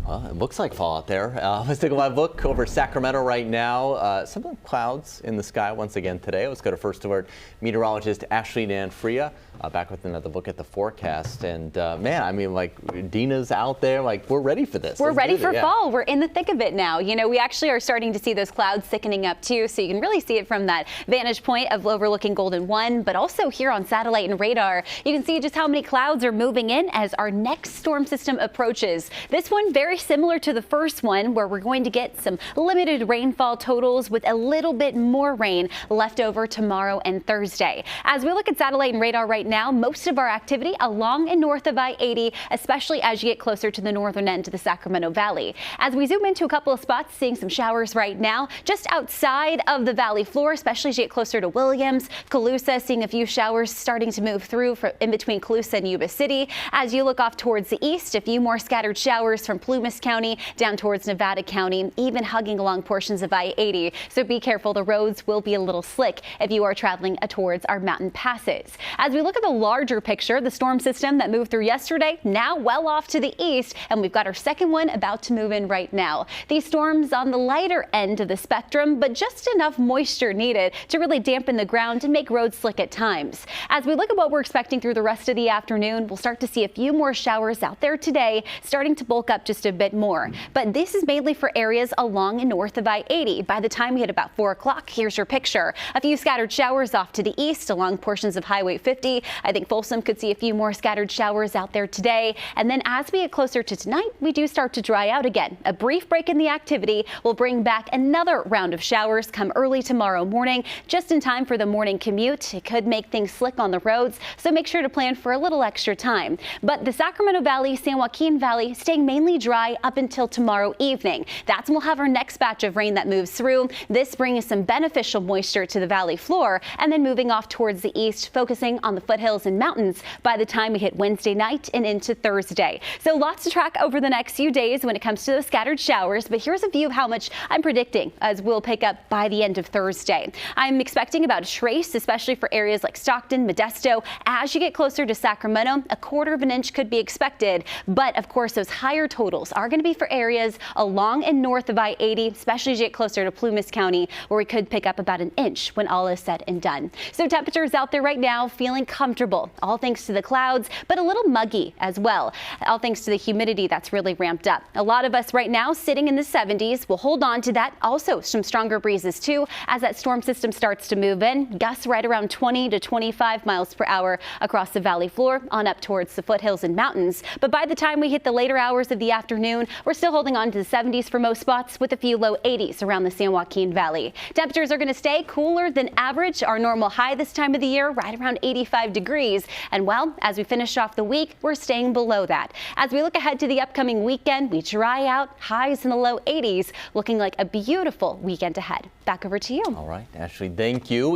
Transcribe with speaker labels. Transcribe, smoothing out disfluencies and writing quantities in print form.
Speaker 1: Well, it looks like fall out there. Let's take a live look over Sacramento right now. Some of the clouds in the sky once again today. Let's go to First Alert meteorologist Ashley Nanfria back with another look at the forecast. And man, I mean, like Dina's out there. Like we're ready for this.
Speaker 2: We're ready for fall. We're in the thick of it now. You know, we actually are starting to see those clouds thickening up too. So you can really see it from that vantage point of overlooking Golden 1, but also here on satellite and radar. You can see just how many clouds are moving in as our next storm system approaches. This one very similar to the first one, where we're going to get some limited rainfall totals with a little bit more rain left over tomorrow and Thursday. As we look at satellite and radar right now, most of our activity along and north of I-80, especially as you get closer to the northern end of the Sacramento Valley. As we zoom into a couple of spots, seeing some showers right now just outside of the valley floor, especially as you get closer to Williams, Colusa, seeing a few showers starting to move through in between Colusa and Yuba City. As you look off towards the east, a few more scattered showers from Plumas County down towards Nevada County, even hugging along portions of I-80. So be careful, the roads will be a little slick if you are traveling towards our mountain passes. As we look at the larger picture, the storm system that moved through yesterday now well off to the east, and we've got our second one about to move in right now. These storms on the lighter end of the spectrum, but just enough moisture needed to really dampen the ground and make roads slick at times. As we look at what we're expecting through the rest of the afternoon, we'll start to see a few more showers out there today, starting to bulk up just a bit more. But this is mainly for areas along and north of I-80. By the time we hit about 4 o'clock, here's your picture. A few scattered showers off to the east along portions of Highway 50. I think Folsom could see a few more scattered showers out there today. And then as we get closer to tonight, we do start to dry out again. A brief break in the activity will bring back another round of showers come early tomorrow morning, just in time for the morning commute. It could make things slick on the roads, so make sure to plan for a little extra time. But the Sacramento Valley, San Joaquin Valley staying mainly dry up until tomorrow evening. That's when we'll have our next batch of rain that moves through. This brings some beneficial moisture to the valley floor, and then moving off towards the east, focusing on the foothills and mountains by the time we hit Wednesday night and into Thursday. So lots to track over the next few days when it comes to those scattered showers, but here's a view of how much I'm predicting as we'll pick up by the end of Thursday. I'm expecting about a trace, especially for areas like Stockton, Modesto. As you get closer to Sacramento, 1/4 of an inch could be expected, but of course those higher totals are going to be for areas along and north of I-80, especially as you get closer to Plumas County, where we could pick up about an inch when all is said and done. So temperatures out there right now feeling comfortable, all thanks to the clouds, but a little muggy as well, all thanks to the humidity that's really ramped up. A lot of us right now sitting in the 70s. We'll hold on to that. Also some stronger breezes too as that storm system starts to move in. Gusts right around 20 to 25 miles per hour across the valley floor on up towards the foothills and mountains. But by the time we hit the later hours of the afternoon, we're still holding on to the 70s for most spots with a few low 80s around the San Joaquin Valley. Temperatures are going to stay cooler than average. Our normal high this time of the year, right around 85 degrees. And well, as we finish off the week, we're staying below that. As we look ahead to the upcoming weekend, we dry out, highs in the low 80s, looking like a beautiful weekend ahead. Back over to you.
Speaker 1: All right, Ashley, thank you.